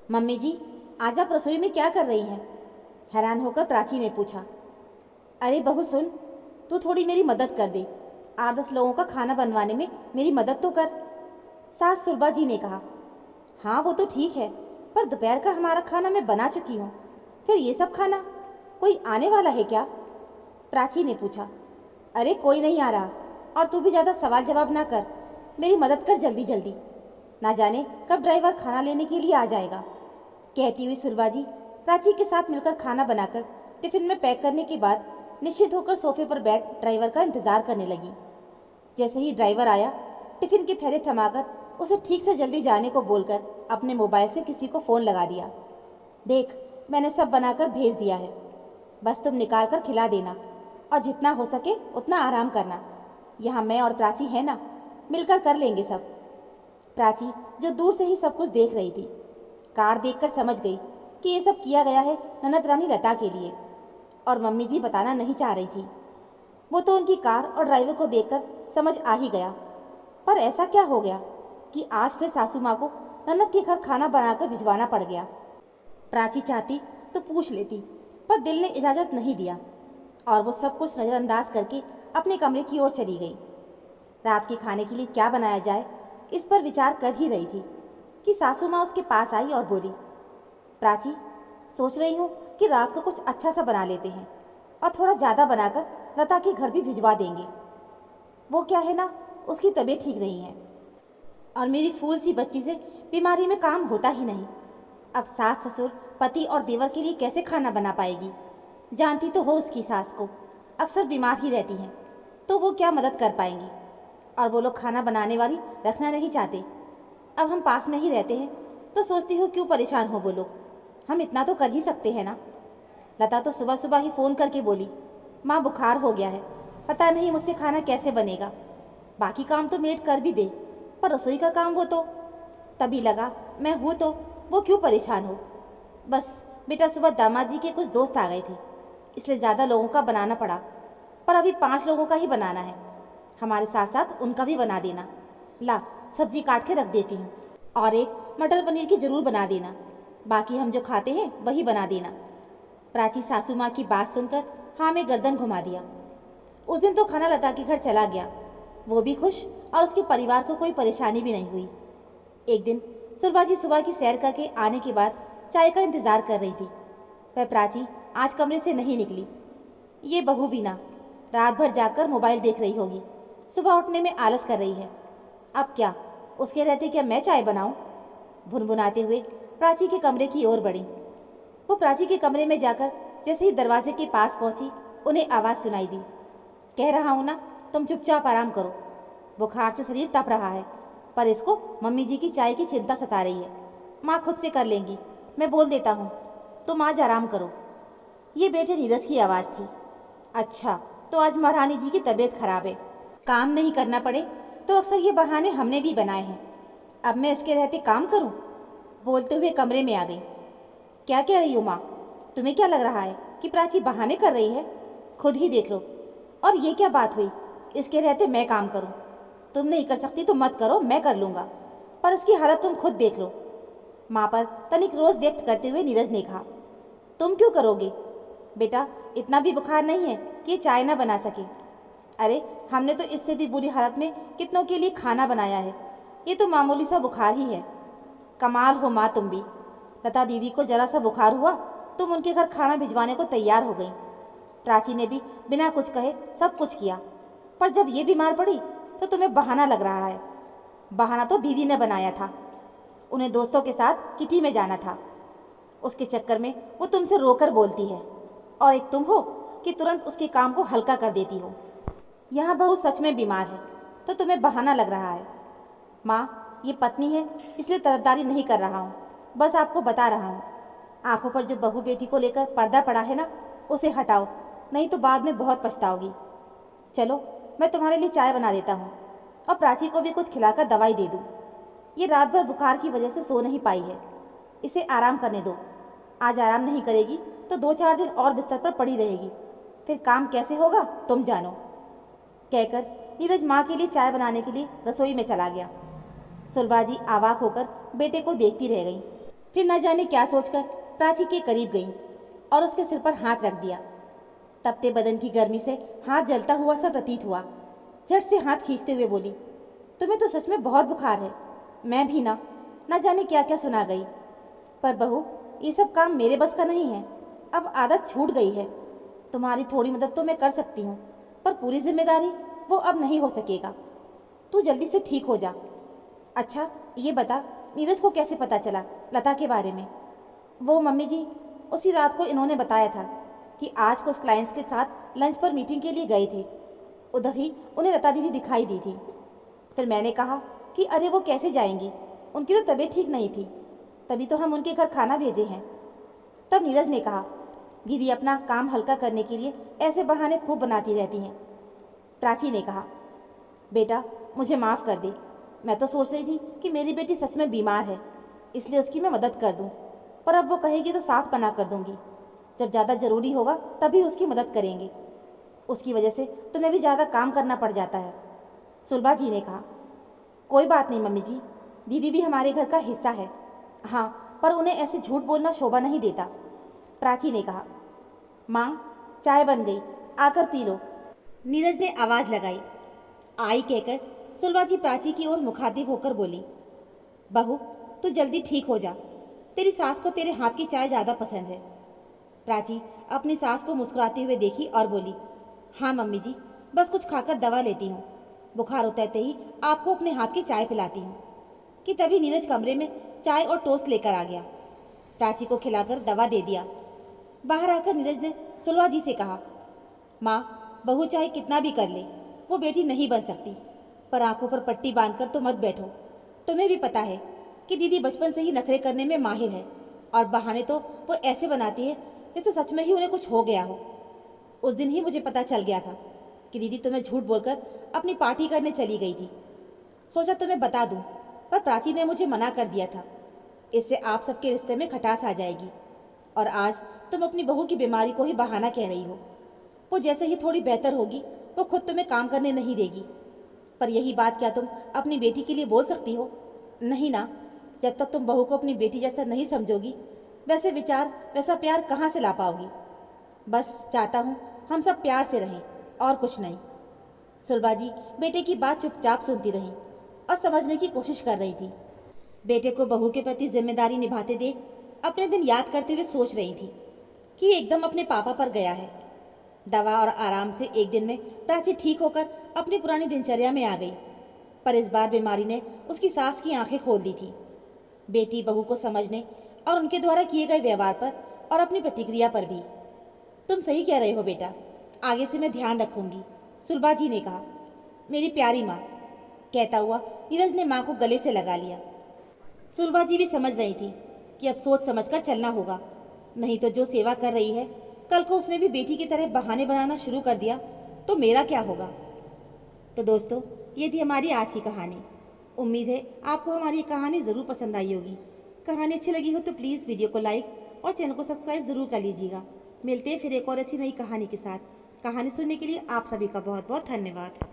Mummy जी, आज आप रसोई में क्या कर रही हैं? हैरान होकर प्राची ने पूछा। अरे बहू सुन, तू थोड़ी मेरी मदद कर दे। 8-10 लोगों का खाना बनवाने में मेरी मदद तो कर। सास सुलभा जी ने कहा। हाँ वो तो ठीक है, पर दोपहर का हमारा खाना मैं बना चुकी हूँ, फिर ये सब खाना? कोई आने वाला है क्या? प्राची ने पूछा। अरे कोई नहीं आ रहा, और तू भी ज़्यादा सवाल जवाब ना कर, मेरी मदद कर जल्दी जल्दी। ना जाने कब ड्राइवर खाना लेने के लिए आ जाएगा। कहती हुई सुलभा जी प्राची के साथ मिलकर खाना बनाकर टिफिन में पैक करने के बाद निश्चित होकर सोफे पर बैठ ड्राइवर का इंतजार करने लगी। जैसे ही ड्राइवर आया, टिफिन के थैले थमाकर उसे ठीक से जल्दी जाने को बोलकर अपने मोबाइल से किसी को फ़ोन लगा दिया। देख, मैंने सब बनाकर भेज दिया है, बस तुम निकाल कर खिला देना, और जितना हो सके उतना आराम करना। यहाँ मैं और प्राची है ना, मिलकर कर लेंगे सब। प्राची, जो दूर से ही सब कुछ देख रही थी, कार देखकर समझ गई कि ये सब किया गया है ननद रानी लता के लिए, और मम्मी जी बताना नहीं चाह रही थी। वो तो उनकी कार और ड्राइवर को देखकर समझ आ ही गया, पर ऐसा क्या हो गया कि आज फिर सासू माँ को ननद के घर खाना बनाकर भिजवाना पड़ गया। प्राची चाहती तो पूछ लेती, पर दिल ने इजाज़त नहीं दिया, और वो सब कुछ नज़रअंदाज करके अपने कमरे की ओर चली गई। रात के खाने के लिए क्या बनाया जाए, इस पर विचार कर ही रही थी कि सासू माँ उसके पास आई और बोली, प्राची, सोच रही हूँ कि रात को कुछ अच्छा सा बना लेते हैं, और थोड़ा ज़्यादा बनाकर लता के घर भी भिजवा देंगे। वो क्या है ना, उसकी तबीयत ठीक नहीं है, और मेरी फूल सी बच्ची से बीमारी में काम होता ही नहीं। अब सास ससुर पति और देवर के लिए कैसे खाना बना पाएगी? जानती तो हो उसकी सास को, अक्सर बीमार ही रहती हैं, तो वो क्या मदद कर पाएंगी? और वो लोग खाना बनाने वाली रखना नहीं चाहते। अब हम पास में ही रहते हैं, तो सोचती हूँ क्यों परेशान हो वो लोग, हम इतना तो कर ही सकते हैं ना। लता तो सुबह सुबह ही फ़ोन करके बोली, माँ बुखार हो गया है, पता नहीं मुझसे खाना कैसे बनेगा। बाकी काम तो मेड कर भी दे, पर रसोई का काम वो तो। तभी लगा मैं हूँ तो वो क्यों परेशान हो। बस बेटा, सुबह दामाद जी के कुछ दोस्त आ गए थे, इसलिए ज़्यादा लोगों का बनाना पड़ा, पर अभी 5 लोगों का ही बनाना है। हमारे साथ साथ उनका भी बना देना। ला, सब्जी काट के रख देती हूँ, और एक मटर पनीर की ज़रूर बना देना, बाकी हम जो खाते हैं वही बना देना। प्राची सासू माँ की बात सुनकर हाँ में गर्दन घुमा दिया। उस दिन तो खाना लता के घर चला गया, वो भी खुश, और उसके परिवार को कोई परेशानी भी नहीं हुई। एक दिन सुलभा जी सुबह की सैर करके आने के बाद चाय का इंतज़ार कर रही थी। वह प्राची आज कमरे से नहीं निकली। ये बहू भी ना, रात भर जाकर मोबाइल देख रही होगी, सुबह उठने में आलस कर रही है। अब क्या, उसके रहते क्या मैं चाय बनाऊं? भुनभुनाते हुए प्राची के कमरे की ओर बढ़ी। वो प्राची के कमरे में जाकर जैसे ही दरवाजे के पास पहुंची, उन्हें आवाज़ सुनाई दी, कह रहा हूं ना, तुम चुपचाप आराम करो। बुखार से शरीर तप रहा है, पर इसको मम्मी जी की चाय की चिंता सता रही है। माँ खुद से कर लेंगी, मैं बोल देता हूँ, तुम आज आराम करो। ये बेटे नीरज की आवाज़ थी। अच्छा, तो आज महारानी जी की तबीयत खराब है, काम नहीं करना पड़े तो अक्सर ये बहाने हमने भी बनाए हैं। अब मैं इसके रहते काम करूं? बोलते हुए कमरे में आ गई। क्या कह रही हो माँ? तुम्हें क्या लग रहा है कि प्राची बहाने कर रही है? खुद ही देख लो। और ये क्या बात हुई, इसके रहते मैं काम करूं? तुम नहीं कर सकती तो मत करो, मैं कर लूँगा, पर इसकी हालत तुम खुद देख लो। माँ पर तनिक रोज़ व्यक्त करते हुए नीरज ने कहा। तुम क्यों करोगे बेटा, इतना भी बुखार नहीं है कि ये चाय ना बना सके। अरे हमने तो इससे भी बुरी हालत में कितनों के लिए खाना बनाया है, ये तो मामूली सा बुखार ही है। कमाल हो माँ तुम भी। लता दीदी को जरा सा बुखार हुआ, तुम उनके घर खाना भिजवाने को तैयार हो गई। प्राची ने भी बिना कुछ कहे सब कुछ किया, पर जब ये बीमार पड़ी तो तुम्हें बहाना लग रहा है। बहाना तो दीदी ने बनाया था, उन्हें दोस्तों के साथ किटी में जाना था, उसके चक्कर में वो तुमसे रोकर बोलती है, और एक तुम हो कि तुरंत उसके काम को हल्का कर देती हो। यहाँ बहू सच में बीमार है तो तुम्हें बहाना लग रहा है। माँ, ये पत्नी है इसलिए तरफदारी नहीं कर रहा हूँ, बस आपको बता रहा हूँ। आंखों पर जो बहू बेटी को लेकर पर्दा पड़ा है ना, उसे हटाओ, नहीं तो बाद में बहुत पछताओगी। चलो, मैं तुम्हारे लिए चाय बना देता हूँ, और प्राची को भी कुछ खिलाकर दवाई दे दूँ। ये रात भर बुखार की वजह से सो नहीं पाई है, इसे आराम करने दो। आज आराम नहीं करेगी तो 2-4 दिन और बिस्तर पर पड़ी रहेगी, फिर काम कैसे होगा तुम जानो। कहकर नीरज माँ के लिए चाय बनाने के लिए रसोई में चला गया। सुलभा जी अवाक होकर बेटे को देखती रह गई। फिर न जाने क्या सोचकर प्राची के करीब गई और उसके सिर पर हाथ रख दिया। तपते बदन की गर्मी से हाथ जलता हुआ सा प्रतीत हुआ। झट से हाथ खींचते हुए बोली, तुम्हें तो सच में बहुत बुखार है। मैं भी न जाने क्या क्या सुना गई। पर बहू, ये सब काम मेरे बस का नहीं है। अब आदत छूट गई है। तुम्हारी थोड़ी मदद तो मैं कर सकती हूँ, पर पूरी जिम्मेदारी वो अब नहीं हो सकेगा। तू जल्दी से ठीक हो जा। अच्छा ये बता, नीरज को कैसे पता चला लता के बारे में? वो मम्मी जी, उसी रात को इन्होंने बताया था कि आज कुछ क्लाइंट्स के साथ लंच पर मीटिंग के लिए गए थे। उधर ही उन्हें लता दीदी दिखाई दी थी। फिर मैंने कहा कि अरे वो कैसे जाएंगी, उनकी तो तबीयत ठीक नहीं थी, तभी तो हम उनके घर खाना भेजे हैं। तब नीरज ने कहा, दीदी अपना काम हल्का करने के लिए ऐसे बहाने खूब बनाती रहती हैं। प्राची ने कहा, बेटा मुझे माफ़ कर दे। मैं तो सोच रही थी कि मेरी बेटी सच में बीमार है, इसलिए उसकी मैं मदद कर दूं। पर अब वो कहेगी तो साफ मना कर दूंगी। जब ज़्यादा ज़रूरी होगा तभी उसकी मदद करेंगे। उसकी वजह से तुम्हें भी ज़्यादा काम करना पड़ जाता है। सुलभा जी ने कहा, कोई बात नहीं मम्मी जी, दीदी भी हमारे घर का हिस्सा है। हाँ, पर उन्हें ऐसे झूठ बोलना शोभा नहीं देता। प्राची ने कहा, माँ चाय बन गई, आकर पी लो। नीरज ने आवाज़ लगाई। आई कहकर सुलभा जी प्राची की ओर मुखातिब होकर बोली, बहू तू जल्दी ठीक हो जा। तेरी सास को तेरे हाथ की चाय ज़्यादा पसंद है। प्राची अपनी सास को मुस्कुराते हुए देखी और बोली, हाँ मम्मी जी, बस कुछ खाकर दवा लेती हूँ। बुखार उतरते ही आपको अपने हाथ की चाय पिलाती हूँ। कि तभी नीरज कमरे में चाय और टोस्ट लेकर आ गया। प्राची को खिलाकर दवा दे दिया। बाहर आकर नीरज ने सुलभा जी से कहा, माँ बहू चाहे कितना भी कर ले, वो बेटी नहीं बन सकती। पर आंखों पर पट्टी बांधकर तो मत बैठो। तुम्हें भी पता है कि दीदी बचपन से ही नखरे करने में माहिर है, और बहाने तो वो ऐसे बनाती है जैसे सच में ही उन्हें कुछ हो गया हो। उस दिन ही मुझे पता चल गया था कि दीदी तुम्हें झूठ बोलकर अपनी पार्टी करने चली गई थी। सोचा तुम्हें बता दूं, पर प्राची ने मुझे मना कर दिया था। इससे आप सबके रिश्ते में खटास आ जाएगी। और आज तुम अपनी बहू की बीमारी को ही बहाना कह रही हो। वो जैसे ही थोड़ी बेहतर होगी वो खुद तुम्हें काम करने नहीं देगी। पर यही बात क्या तुम अपनी बेटी के लिए बोल सकती हो? नहीं ना। जब तक तुम बहू को अपनी बेटी जैसा नहीं समझोगी, वैसे विचार वैसा प्यार कहाँ से ला पाओगी? बस चाहता हूँ हम सब प्यार से रहें और कुछ नहीं। सुलभा जी बेटे की बात चुपचाप सुनती रही और समझने की कोशिश कर रही थी। बेटे को बहू के प्रति जिम्मेदारी निभाते देख अपने दिन याद करते हुए सोच रही थी कि एकदम अपने पापा पर गया है। दवा और आराम से एक दिन में प्राची ठीक होकर अपनी पुरानी दिनचर्या में आ गई। पर इस बार बीमारी ने उसकी सास की आंखें खोल दी थी। बेटी बहू को समझने और उनके द्वारा किए गए व्यवहार पर और अपनी प्रतिक्रिया पर भी। तुम सही कह रहे हो बेटा, आगे से मैं ध्यान रखूंगी, सुलभा जी ने कहा। मेरी प्यारी माँ, कहता हुआ नीरज ने माँ को गले से लगा लिया। सुलभा जी भी समझ रही थी कि अब सोच समझकर चलना होगा, नहीं तो जो सेवा कर रही है, कल को उसने भी बेटी की तरह बहाने बनाना शुरू कर दिया तो मेरा क्या होगा। तो दोस्तों, ये थी हमारी आज की कहानी। उम्मीद है आपको हमारी ये कहानी ज़रूर पसंद आई होगी। कहानी अच्छी लगी हो तो प्लीज़ वीडियो को लाइक और चैनल को सब्सक्राइब ज़रूर कर लीजिएगा। मिलते हैं फिर एक और ऐसी नई कहानी के साथ। कहानी सुनने के लिए आप सभी का बहुत बहुत धन्यवाद।